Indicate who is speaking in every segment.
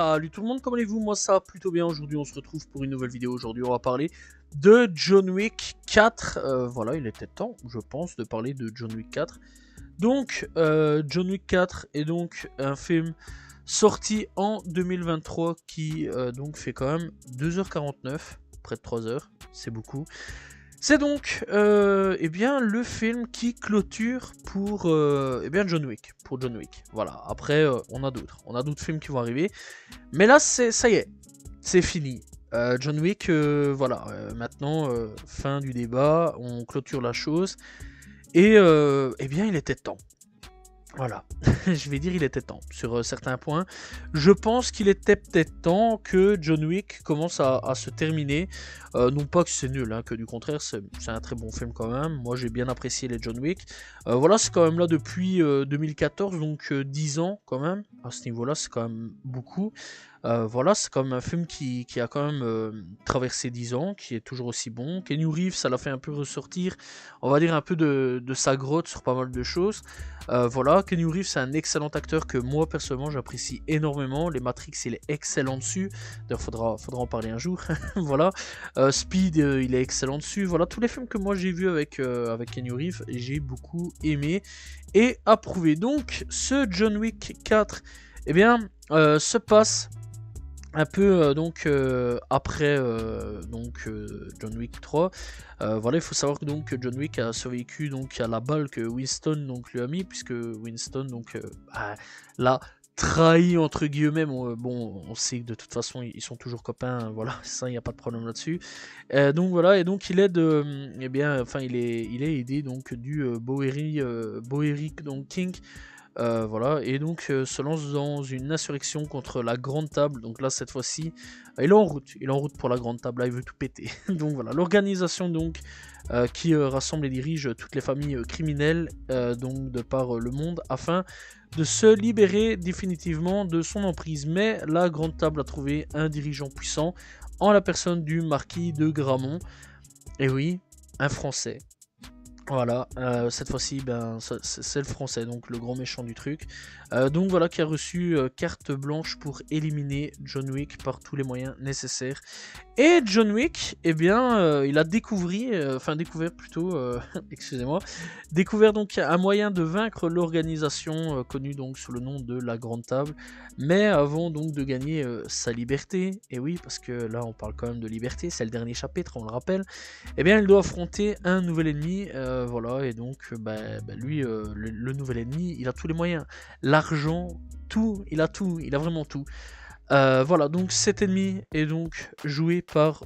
Speaker 1: Salut tout le monde, comment allez-vous? Moi ça va plutôt bien. Aujourd'hui on se retrouve pour une nouvelle vidéo. Aujourd'hui on va parler de John Wick 4. Voilà, il était temps, je pense, de parler de John Wick 4. Donc, John Wick 4 est donc un film sorti en 2023 qui donc fait quand même 2h49, près de 3h, c'est beaucoup. C'est donc eh bien, le film qui clôture pour eh bien, John Wick. Pour John Wick. Voilà. Après, on a d'autres. On a d'autres films qui vont arriver. Mais là, ça y est. C'est fini. John Wick, voilà. Maintenant, fin du débat. On clôture la chose. Et eh bien, il était temps. Voilà, je vais dire il était temps sur certains points. Je pense qu'il était peut-être temps que John Wick commence à se terminer. Non pas que c'est nul, hein, que du contraire, c'est un très bon film quand même. Moi j'ai bien apprécié les John Wick. Voilà, c'est quand même là depuis 2014, donc 10 ans quand même. À ce niveau-là, c'est quand même beaucoup. Voilà, c'est quand même un film qui a quand même traversé 10 ans, qui est toujours aussi bon. Keanu Reeves, ça l'a fait un peu ressortir, on va dire un peu de sa grotte sur pas mal de choses. Voilà, Keanu Reeves c'est un excellent acteur que moi personnellement j'apprécie énormément. Les Matrix il est excellent dessus. D'ailleurs faudra en parler un jour. Voilà. Speed il est excellent dessus. Voilà, tous les films que moi j'ai vus avec Keanu Reeves, j'ai beaucoup aimé et approuvé. Donc ce John Wick 4 eh bien, se passe un peu donc après John Wick 3. Voilà, il faut savoir que donc John Wick a survécu donc à la balle que Winston donc lui a mis, puisque Winston donc l'a trahi entre guillemets. Bon, on sait que de toute façon ils sont toujours copains, hein, voilà, ça il n'y a pas de problème là-dessus. Donc voilà, et donc il aide eh bien, enfin il est aidé donc du Bowery donc King. Voilà, et donc se lance dans une insurrection contre la Grande Table. Donc là, cette fois-ci, il est en route pour la Grande Table. Là, il veut tout péter. Donc voilà, l'organisation donc qui rassemble et dirige toutes les familles criminelles donc de par le monde afin de se libérer définitivement de son emprise. Mais la Grande Table a trouvé un dirigeant puissant en la personne du marquis de Gramont. Et oui, un Français. Voilà, cette fois-ci, ben, c'est le français, donc le grand méchant du truc. Donc voilà, qui a reçu carte blanche pour éliminer John Wick par tous les moyens nécessaires. Et John Wick, eh bien, il a découvert plutôt, excusez-moi, découvert donc un moyen de vaincre l'organisation connue donc sous le nom de la Grande Table, mais avant donc de gagner sa liberté. Et oui, parce que là, on parle quand même de liberté, c'est le dernier chapitre, on le rappelle. Eh bien, il doit affronter un nouvel ennemi, voilà, et donc, lui, le nouvel ennemi, il a tous les moyens, l'argent, tout, il a vraiment tout. Voilà, donc cet ennemi est donc joué par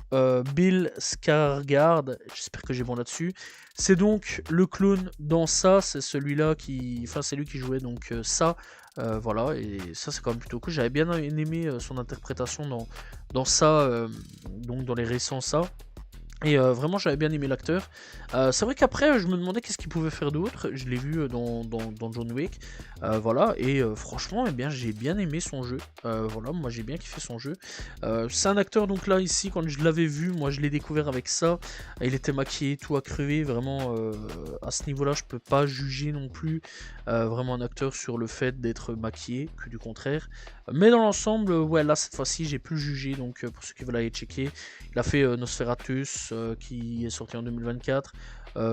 Speaker 1: Bill Skarsgård, j'espère que j'ai bon là-dessus. C'est donc le clone dans ça, c'est celui-là c'est lui qui jouait donc ça. Voilà, et ça c'est quand même plutôt cool. J'avais bien aimé son interprétation dans ça, donc dans les récents ça. Et vraiment j'avais bien aimé l'acteur. C'est vrai qu'après je me demandais qu'est-ce qu'il pouvait faire d'autre. Je l'ai vu dans John Wick. Voilà, et franchement eh bien, j'ai bien aimé son jeu. Voilà, moi j'ai bien kiffé son jeu. C'est un acteur donc là ici quand je l'avais vu, moi je l'ai découvert avec ça. Il était maquillé tout à crever. Vraiment à ce niveau là je peux pas juger non plus vraiment un acteur sur le fait d'être maquillé, que du contraire. Mais dans l'ensemble, ouais, là cette fois-ci j'ai pu juger. Donc pour ceux qui veulent aller checker, il a fait Nosferatus qui est sorti en 2024.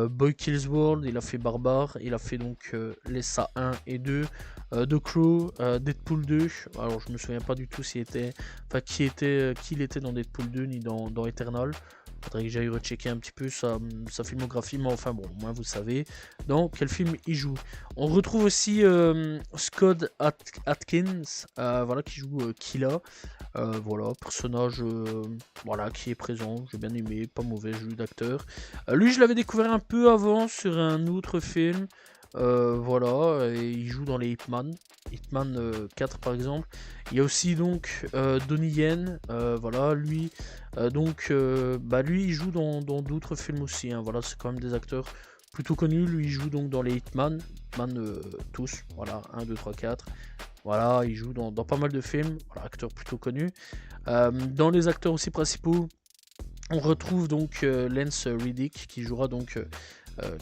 Speaker 1: Boy Kills World, il a fait Barbare, il a fait donc les SA 1 et 2, The Crow, Deadpool 2. Alors je me souviens pas du tout qui il était dans Deadpool 2 ni dans Eternal. Faudrait que j'aille rechecker un petit peu sa filmographie, mais enfin bon, moi vous savez dans quel film il joue. On retrouve aussi Scott Atkins, voilà, qui joue Killa. Voilà, personnage voilà, qui est présent, j'ai bien aimé, pas mauvais jeu d'acteur. Lui je l'avais découvert un peu avant sur un autre film. Voilà, et il joue dans les Hitman 4 par exemple. Il y a aussi donc Donnie Yen, voilà, lui lui il joue dans d'autres films aussi, hein, voilà, c'est quand même des acteurs plutôt connus. Lui il joue donc dans les Hitman tous, voilà, 1, 2, 3, 4. Voilà, il joue dans pas mal de films, voilà, acteur plutôt connu. Dans les acteurs aussi principaux, on retrouve donc Lance Reddick qui jouera donc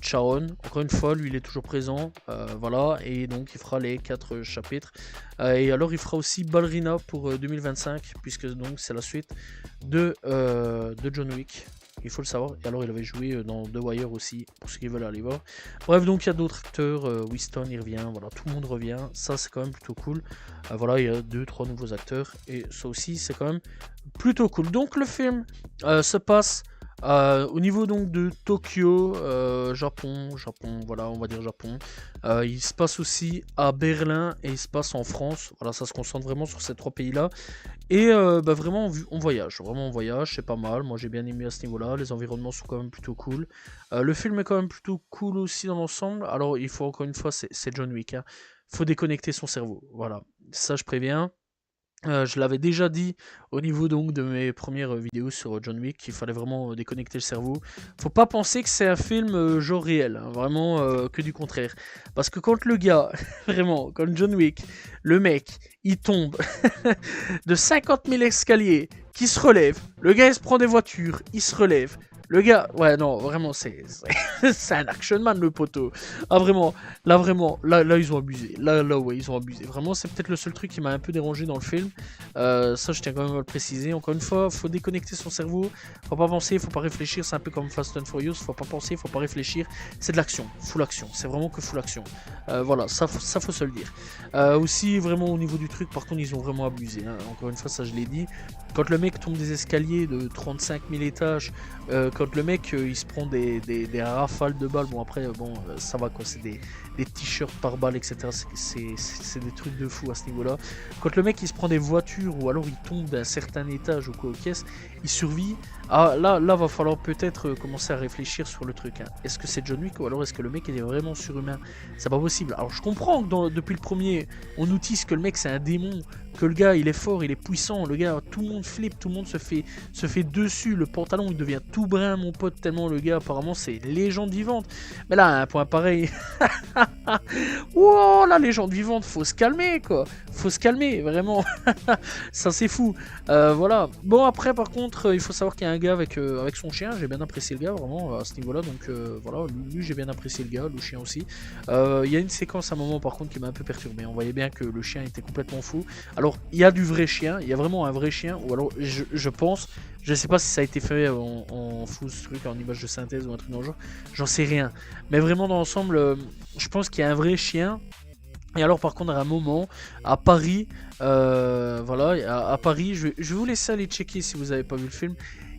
Speaker 1: Charon. Encore une fois, lui il est toujours présent, voilà, et donc il fera les 4 chapitres. Et alors il fera aussi Ballerina pour 2025, puisque donc c'est la suite de John Wick. Il faut le savoir. Et alors il avait joué dans The Wire aussi, pour ceux qui veulent aller voir. Bref, donc il y a d'autres acteurs, Winston il revient, voilà, tout le monde revient, ça c'est quand même plutôt cool. Voilà, il y a 2-3 nouveaux acteurs, et ça aussi c'est quand même plutôt cool. Donc le film se passe au niveau donc de Tokyo, Japon, voilà, on va dire Japon. Il se passe aussi à Berlin et il se passe en France. Voilà, ça se concentre vraiment sur ces 3 pays-là. Et vraiment, on voyage. Vraiment, on voyage, c'est pas mal. Moi, j'ai bien aimé à ce niveau-là. Les environnements sont quand même plutôt cool. Le film est quand même plutôt cool aussi dans l'ensemble. Alors, il faut encore une fois, c'est John Wick. Hein. Faut déconnecter son cerveau. Voilà, ça, je préviens. Je l'avais déjà dit au niveau donc de mes premières vidéos sur John Wick qu'il fallait vraiment déconnecter le cerveau. Faut pas penser que c'est un film genre réel, hein, vraiment que du contraire. Parce que quand le gars, vraiment, quand John Wick, le mec, il tombe de 50 000 escaliers, qui se relève, le gars il se prend des voitures, il se relève. Le gars, ouais, non, vraiment, c'est un action man, le poteau. Ah, vraiment, là, ils ont abusé. Là, ouais, ils ont abusé. Vraiment, c'est peut-être le seul truc qui m'a un peu dérangé dans le film. Ça, je tiens quand même à le préciser. Encore une fois, faut déconnecter son cerveau. Faut pas penser, faut pas réfléchir. C'est un peu comme Fast and Furious. Faut pas penser, faut pas réfléchir. C'est de l'action, full action. C'est vraiment que full action. Voilà, ça, faut se le dire. Aussi, vraiment, au niveau du truc, par contre, ils ont vraiment abusé. Hein. Encore une fois, ça, je l'ai dit. Quand le mec tombe des escaliers de 35 000 étages, quand le mec il se prend des rafales de balles, bon après bon ça va quoi, c'est des t-shirts par balle, etc. C'est des trucs de fou à ce niveau là. Quand le mec il se prend des voitures ou alors il tombe d'un certain étage ou quoi aux caisses, il survit. Ah là va falloir peut-être commencer à réfléchir sur le truc. Hein. Est-ce que c'est John Wick ou alors est-ce que le mec il est vraiment surhumain? C'est pas possible. Alors je comprends que depuis le premier on nous dise que le mec c'est un démon, que le gars il est fort, il est puissant, le gars tout le monde flippe, tout le monde se fait dessus, le pantalon il devient tout brun mon pote, tellement le gars apparemment c'est légende vivante. Mais là à un point pareil, oh la légende vivante, faut se calmer quoi, faut se calmer vraiment. Ça c'est fou. Voilà. Bon après par contre il faut savoir qu'il y a un gars avec son chien, j'ai bien apprécié le gars vraiment à ce niveau là, donc voilà, lui j'ai bien apprécié le gars, le chien aussi. Il y a une séquence à un moment par contre qui m'a un peu perturbé, on voyait bien que le chien était complètement fou. Alors il y a du vrai chien, il y a vraiment un vrai chien, ou alors je pense, je sais pas si ça a été fait en full truc, en image de synthèse ou un truc dans le genre, j'en sais rien. Mais vraiment dans l'ensemble, je pense qu'il y a un vrai chien. Et alors par contre à un moment, à Paris, voilà, à Paris, je vais vous laisser aller checker si vous n'avez pas vu le film.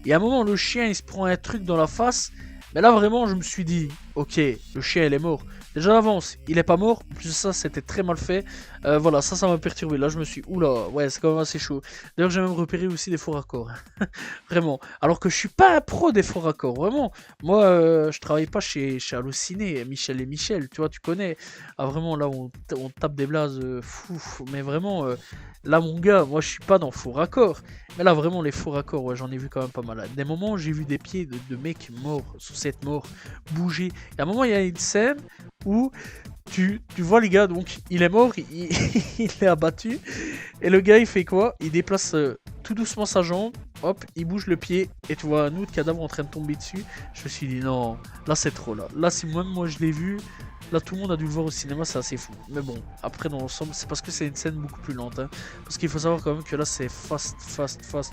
Speaker 1: Et à un moment le chien il se prend un truc dans la face, mais là vraiment je me suis dit, ok, le chien il est mort. Déjà d'avance, il est pas mort, en plus de ça c'était très mal fait. Voilà, ça m'a perturbé, là je me suis, oula, ouais c'est quand même assez chaud. D'ailleurs j'ai même repéré aussi des faux raccords, vraiment. Alors que je suis pas un pro des faux raccords, vraiment. Moi je travaille pas chez Allociné, Michel et Michel, tu vois, tu connais. Ah vraiment là on tape des blazes fou, mais vraiment là mon gars, moi je suis pas dans faux raccords. Mais là vraiment les faux raccords, ouais, j'en ai vu quand même pas mal. Des moments j'ai vu des pieds de mecs morts, sur cette mort, bouger. Et à un moment il y a une scène où tu vois les gars, donc il est mort, il est abattu, et le gars il fait quoi? Il déplace tout doucement sa jambe, hop, il bouge le pied, et tu vois un autre cadavre en train de tomber dessus. Je me suis dit non, là c'est trop là. Là si même moi je l'ai vu, là tout le monde a dû le voir au cinéma, c'est assez fou. Mais bon, après dans l'ensemble, c'est parce que c'est une scène beaucoup plus lente. Hein. Parce qu'il faut savoir quand même que là c'est fast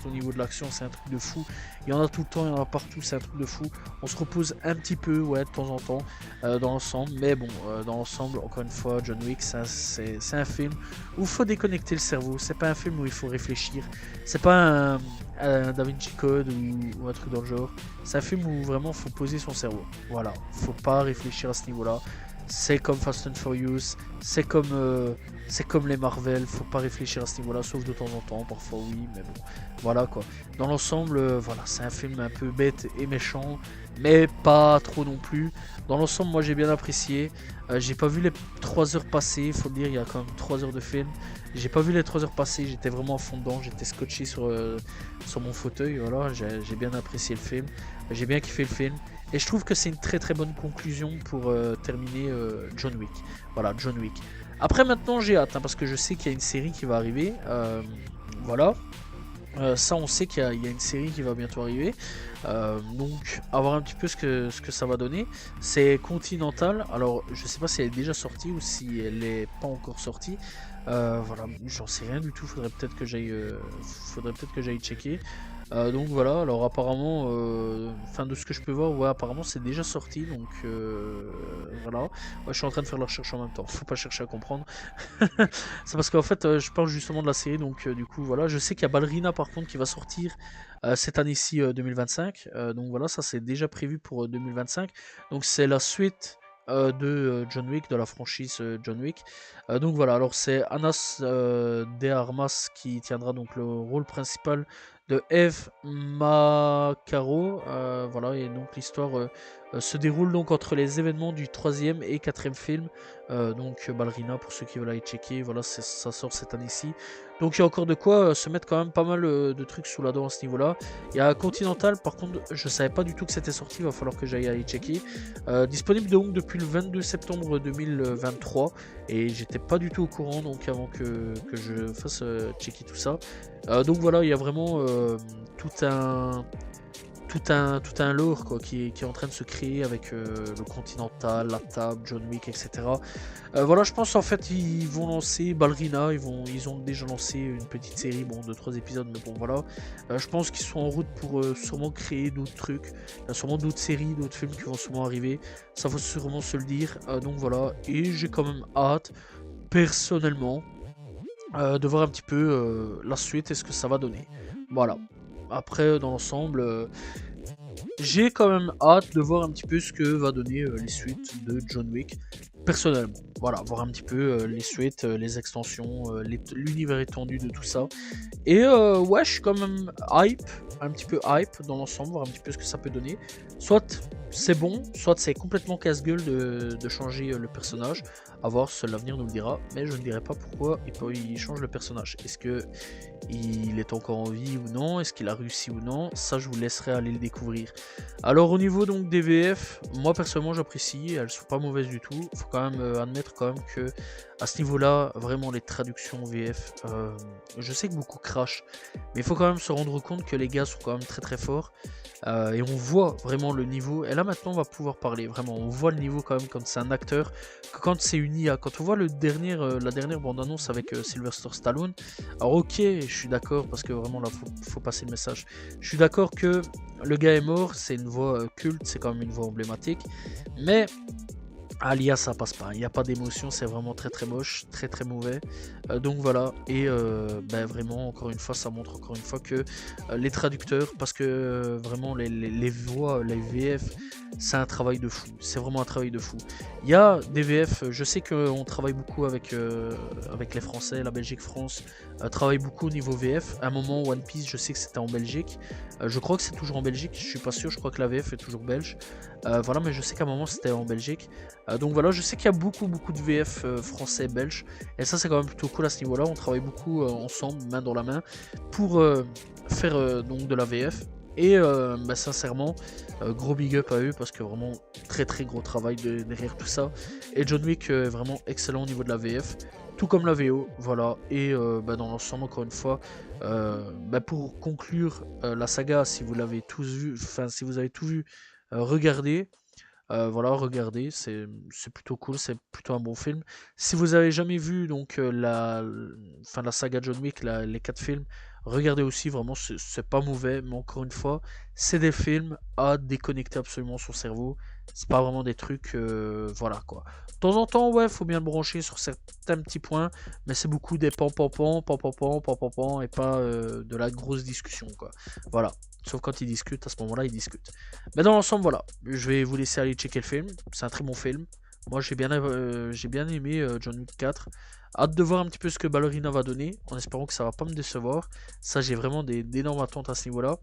Speaker 1: au niveau de l'action, c'est un truc de fou. Il y en a tout le temps, il y en a partout, c'est un truc de fou. On se repose un petit peu, ouais, de temps en temps, dans l'ensemble. Mais bon, dans l'ensemble, encore une fois, John Wick, c'est un film où il faut déconnecter le cerveau. C'est pas un film où il faut réfléchir. C'est pas un Da Vinci Code ou un truc dans le genre. C'est un film où vraiment il faut poser son cerveau. Voilà, faut pas réfléchir à ce niveau-là. C'est comme Fast and Furious, c'est comme les Marvel, faut pas réfléchir à ce niveau-là, sauf de temps en temps, parfois oui, mais bon, voilà quoi. Dans l'ensemble, voilà, c'est un film un peu bête et méchant, mais pas trop non plus. Dans l'ensemble, moi j'ai bien apprécié. J'ai pas vu les 3 heures passer, faut le dire, il y a quand même 3 heures de film. J'ai pas vu les 3 heures passer, j'étais vraiment à fond dedans, j'étais scotché sur mon fauteuil, voilà, j'ai bien apprécié le film, j'ai bien kiffé le film. Et je trouve que c'est une très très bonne conclusion pour terminer John Wick. Voilà, John Wick. Après maintenant j'ai hâte, hein, parce que je sais qu'il y a une série qui va arriver. Voilà. Ça, on sait qu'il y a une série qui va bientôt arriver. Donc, à voir un petit peu ce que ça va donner. C'est Continental. Alors, je sais pas si elle est déjà sortie ou si elle est pas encore sortie. Voilà, j'en sais rien du tout. Faudrait peut-être que j'aille checker. Donc voilà, alors apparemment, enfin de ce que je peux voir, ouais, apparemment c'est déjà sorti, donc voilà. Ouais, je suis en train de faire la recherche en même temps, faut pas chercher à comprendre. C'est parce qu'en fait, je parle justement de la série, donc du coup voilà, je sais qu'il y a Ballerina par contre qui va sortir cette année-ci 2025, donc voilà, ça c'est déjà prévu pour 2025, donc c'est la suite de John Wick, de la franchise John Wick. Donc voilà, alors c'est Anas de Armas qui tiendra donc le rôle principal de Eve Macaro. Voilà, et donc l'histoire se déroule donc entre les événements du 3e et 4e film. Donc Ballerina, pour ceux qui veulent aller checker, voilà, ça sort cette année-ci. Donc il y a encore de quoi se mettre quand même pas mal de trucs sous la dent à ce niveau-là. Il y a Continental, par contre, je savais pas du tout que c'était sorti, il va falloir que j'aille aller checker. Disponible donc depuis le 22 septembre 2023, et j'étais pas du tout au courant donc avant que je fasse checker tout ça. Donc voilà, il y a vraiment tout un lore quoi, qui est en train de se créer avec le Continental, la table, John Wick, etc. Voilà, je pense en fait ils vont lancer Ballerina, ils ont déjà lancé une petite série, bon, de 3 épisodes, mais bon voilà. Je pense qu'ils sont en route pour sûrement créer d'autres trucs. Il y a sûrement d'autres séries, d'autres films qui vont sûrement arriver. Ça faut sûrement se le dire. Donc voilà, et j'ai quand même hâte, personnellement, de voir un petit peu la suite et ce que ça va donner. Voilà. Après, dans l'ensemble, j'ai quand même hâte de voir un petit peu ce que va donner les suites de John Wick. Personnellement, voilà, voir un petit peu les suites, les extensions, l'univers étendu de tout ça. Et ouais, je suis quand même hype, un petit peu hype dans l'ensemble, voir un petit peu ce que ça peut donner. Soit c'est bon, soit c'est complètement casse-gueule de changer le personnage. À voir, seul l'avenir nous le dira, mais je ne dirai pas pourquoi il change le personnage. Est-ce que il est encore en vie ou non? Est-ce qu'il a réussi ou non? Ça, je vous laisserai aller le découvrir. Alors au niveau donc des VF, moi personnellement j'apprécie, elles sont pas mauvaises du tout. Faut quand même admettre quand même que à ce niveau-là, vraiment les traductions VF, je sais que beaucoup crachent, mais il faut quand même se rendre compte que les gars sont quand même très très forts. Et on voit vraiment le niveau, et là maintenant on va pouvoir parler, vraiment on voit le niveau quand même quand c'est un acteur, que quand c'est une IA, quand on voit la dernière bande-annonce avec Sylvester Stallone, alors ok, je suis d'accord, parce que vraiment là faut passer le message, je suis d'accord que le gars est mort, c'est une voix culte, c'est quand même une voix emblématique, mais à l'IA ça passe pas, il n'y a pas d'émotion, c'est vraiment très très moche, très très mauvais. Donc voilà, et ben vraiment encore une fois ça montre encore une fois que les traducteurs, parce que vraiment les voix, les VF, c'est un travail de fou, c'est vraiment un travail de fou. Il y a des VF, je sais qu'on travaille beaucoup avec les Français, la Belgique France travaille beaucoup au niveau VF. À un moment One Piece, je sais que c'était en Belgique, je crois que c'est toujours en Belgique, je suis pas sûr, je crois que la VF est toujours belge. Voilà, mais je sais qu'à un moment c'était en Belgique. Donc voilà, je sais qu'il y a beaucoup de VF français, belges, et ça c'est quand même plutôt cool à ce niveau-là. On travaille beaucoup ensemble, main dans la main, pour faire donc de la VF. Et bah, sincèrement, gros big up à eux, parce que vraiment très très gros travail derrière tout ça. Et John Wick vraiment excellent au niveau de la VF, tout comme la VO, voilà. Et bah, dans l'ensemble, encore une fois, bah, pour conclure la saga, si vous l'avez tous vu, enfin si vous avez tout vu, regardez. Voilà, regardez, c'est plutôt cool, c'est plutôt un bon film. Si vous avez jamais vu donc la saga John Wick, les 4 films, regardez aussi, vraiment, c'est pas mauvais, mais encore une fois, c'est des films à déconnecter absolument son cerveau. C'est pas vraiment des trucs, voilà quoi. De temps en temps, ouais, faut bien le brancher sur certains petits points, mais c'est beaucoup des pan pan pan, pan pan pan, pan pan pan, et pas de la grosse discussion quoi. Voilà. Sauf quand ils discutent, à ce moment-là, ils discutent. Mais dans l'ensemble, voilà. Je vais vous laisser aller checker le film. C'est un très bon film. Moi, j'ai bien aimé John Wick 4. Hâte de voir un petit peu ce que Ballerina va donner, en espérant que ça va pas me décevoir. Ça, j'ai vraiment d'énormes attentes à ce niveau-là.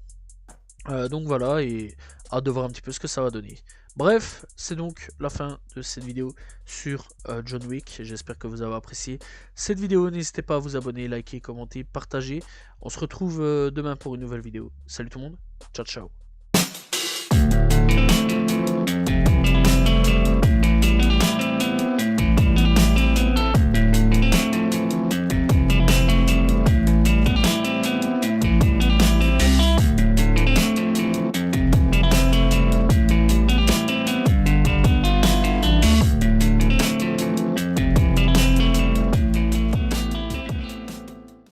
Speaker 1: Donc voilà, et hâte de voir un petit peu ce que ça va donner. Bref, c'est donc la fin de cette vidéo sur John Wick. J'espère que vous avez apprécié cette vidéo. N'hésitez pas à vous abonner, liker, commenter, partager. On se retrouve demain pour une nouvelle vidéo. Salut tout le monde, ciao ciao.